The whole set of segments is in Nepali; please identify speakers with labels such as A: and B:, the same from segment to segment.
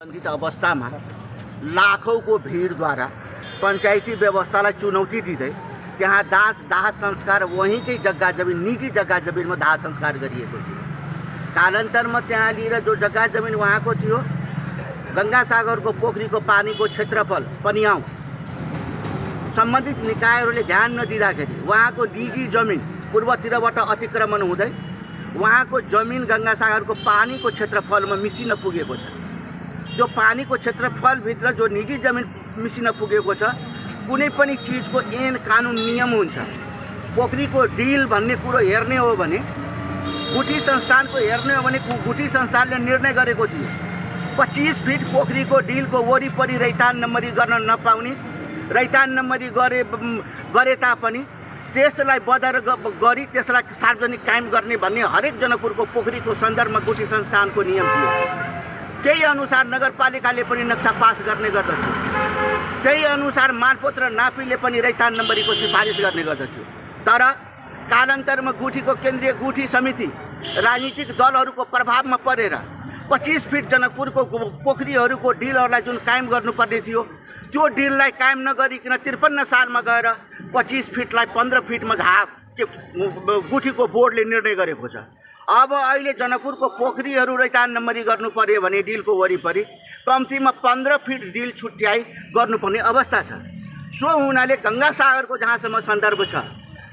A: संबंधित अवस्थामा लाखौंको भिडद्वारा पञ्चायती व्यवस्थालाई चुनौती दिँदै त्यहाँ दाह संस्कार वहीँकै जग्गा जमिन निजी जग्गा जमिनमा दाह संस्कार गरिएको थियो। कालान्तरमा त्यहाँ लिएर जो जग्गा जमिन उहाँको थियो गंगासागरको पोखरीको पानीको क्षेत्रफल पनियाउ सम्बन्धित निकायहरूले ध्यान नदिँदाखेरि उहाँको निजी जमिन पूर्वतिरबाट अतिक्रमण हुँदै उहाँको जमिन गंगासागरको पानीको क्षेत्रफलमा मिसिन पुगेको छ। जो पानीको क्षेत्रफलभित्र जो निजी जमिन मिसिन पुगेको छ, कुनै पनि चीजको ऐन कानुन नियम हुन्छ। पोखरीको डिल भन्ने कुरो हेर्ने हो भने गुठी संस्थानको हेर्ने हो भने गुठी संस्थानले निर्णय गरेको थियो 25 फिट पोखरीको डिलको वरिपरि रैतान नम्बरी गर्न नपाउने, रैतान नम्बरी गरे तापनि त्यसलाई बदर गरी त्यसलाई सार्वजनिक कायम गर्ने भन्ने हरेक जनकपुरको पोखरीको सन्दर्भमा गुठी संस्थानको नियम थियो। त्यही अनुसार नगरपालिकाले पनि नक्सा पास गर्ने गर्दथ्यो। त्यही अनुसार मानपत्र नापीले पनि रैतान नम्बरीको सिफारिस गर्ने गर्दथ्यो। तर कालान्तरमा गुठीको केन्द्रीय गुठी समिति राजनीतिक दलहरूको प्रभावमा परेर 25 फिट जनकपुरको पोखरीहरूको डिलहरूलाई जुन कायम गर्नुपर्ने थियो त्यो डिललाई कायम नगरिकन 53 सालमा गएर 25 फिटलाई 15 फिटमा गुठीको बोर्डले निर्णय गरेको छ। अब अहिले जनकपुरको पोखरीहरू रैतान नम्बरी गर्नु पर्यो भने डिलको वरिपरि कम्तीमा 15 फिट डिल छुट्याई गर्नुपर्ने अवस्था छ। सो हुनाले गंगासागरको जहाँसम्म सन्दर्भ छ,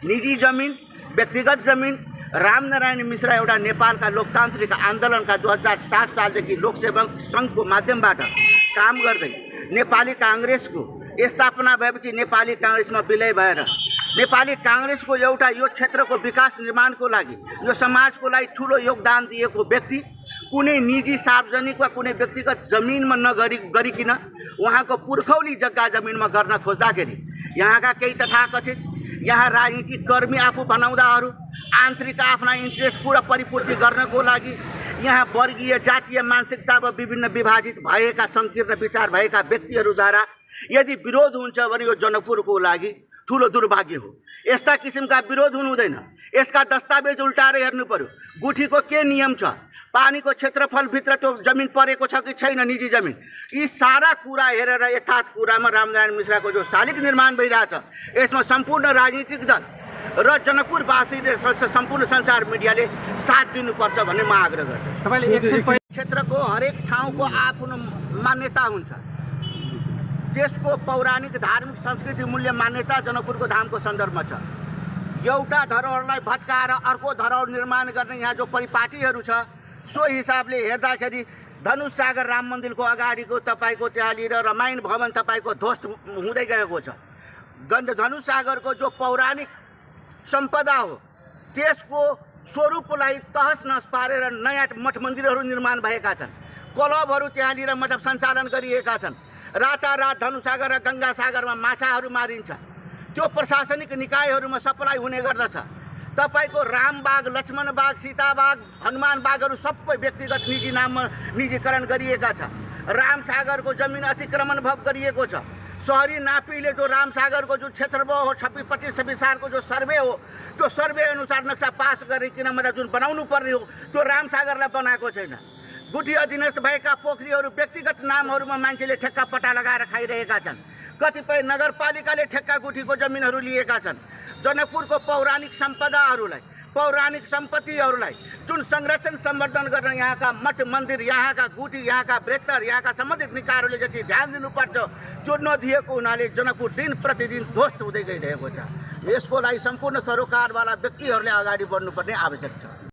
A: निजी जमिन, व्यक्तिगत जमिन, रामनारायण मिश्रा एउटा नेपालका लोकतान्त्रिक आन्दोलनका 2007 सालदेखि लोकसेवक सङ्घको माध्यमबाट काम गर्दै नेपाली काङ्ग्रेसको स्थापना भएपछि नेपाली काङ्ग्रेसमा विलय भएर नेपाली काङ्ग्रेसको एउटा यो क्षेत्रको विकास निर्माणको लागि यो समाजको लागि ठुलो योगदान दिएको व्यक्ति कुनै निजी सार्वजनिक वा कुनै व्यक्तिगत जमिनमा गरिकन उहाँको पुर्खौली जग्गा जमिनमा गर्न खोज्दाखेरि यहाँका केही तथाकथित यहाँ राजनीतिक कर्मी आफू बनाउँदाहरू आन्तरिक आफ्ना इन्ट्रेस्ट पुरा परिपूर्ति गर्नको लागि यहाँ वर्गीय जातीय मानसिकतामा विभिन्न विभाजित भएका सङ्कीर्ण विचार भएका व्यक्तिहरूद्वारा यदि विरोध हुन्छ भने यो जनकपुरको लागि ठुलो दुर्भाग्य हो। यस्ता किसिमका विरोध हुनु हुँदैन। यसका दस्तावेज उल्टाएर हेर्नु पर्यो। गुठीको के नियम छ, पानीको क्षेत्रफलभित्र त्यो जमिन परेको छ कि छैन निजी जमिन, यी सारा कुरा हेरेर यथार्थ कुरामा रामनारायण मिश्राको जो शालिग निर्माण भइरहेछ यसमा सम्पूर्ण राजनीतिक दल र जनकपुरवासीले सम्पूर्ण सञ्चार मिडियाले साथ दिनुपर्छ भन्ने म आग्रह गर्छु। क्षेत्रको हरेक ठाउँको आफ्नो मान्यता हुन्छ। त्यसको पौराणिक धार्मिक संस्कृति मूल्य मान्यता जनकपुरको धामको सन्दर्भमा छ। एउटा धरोहरलाई भत्काएर अर्को धरोहर निर्माण गर्ने यहाँ जो परिपाटीहरू छ सो हिसाबले हेर्दाखेरि धनुष सागर राम मन्दिरको अगाडिको तपाईको त्यहाँ लिएर रामायण भवन तपाईको ध्वस्त हुँदै गएको छ। धनुष सागरको जो पौराणिक सम्पदा हो त्यसको स्वरूपलाई तहस नहस पारेर नयाँ मठ मन्दिरहरू निर्माण भएका छन्। क्लबहरू त्यहाँ लिएर मतलब सञ्चालन गरिएका छन्। रातारात धनुसागर र गंगासागरमा माछाहरू मारिन्छ। त्यो प्रशासनिक निकायहरूमा सप्लाई हुने गर्दछ। तपाईको रामबाग, लक्ष्मणबाग, सीताबाग, हनुमान बागहरू सबै व्यक्तिगत निजी नाममा निजीकरण गरिएका छ। रामसागरको जमिन अतिक्रमण गरिएको छ। शहरी नापीले जो रामसागरको जो क्षेत्रफल हो 25-26 सालको जो सर्वे हो त्यो सर्वे अनुसार नक्सा पास गरिकन मतलब जुन बनाउनु पर्ने हो त्यो रामसागरलाई बनाएको छैन। गुठी अधीनस्थ भएका पोखरीहरू व्यक्तिगत नामहरूमा मान्छेले ठेक्का पट्टा लगाएर खाइरहेका छन्। कतिपय नगरपालिकाले ठेक्का गुठीको जमिनहरू लिएका छन्। जनकपुरको पौराणिक सम्पदाहरूलाई, पौराणिक सम्पत्तिहरूलाई जुन संरक्षण सम्वर्धन गर्न यहाँका मठ मन्दिर, यहाँका गुठी, यहाँका वृत्तर, यहाँका सम्बन्धित निकायहरूले जति ध्यान दिनुपर्छ त्यो नदिएको हुनाले जनकपुर दिन प्रतिदिन ध्वस्त हुँदै गइरहेको छ। यसको लागि सम्पूर्ण सरोकारवाला व्यक्तिहरूले अगाडि बढ्नुपर्ने आवश्यक छ।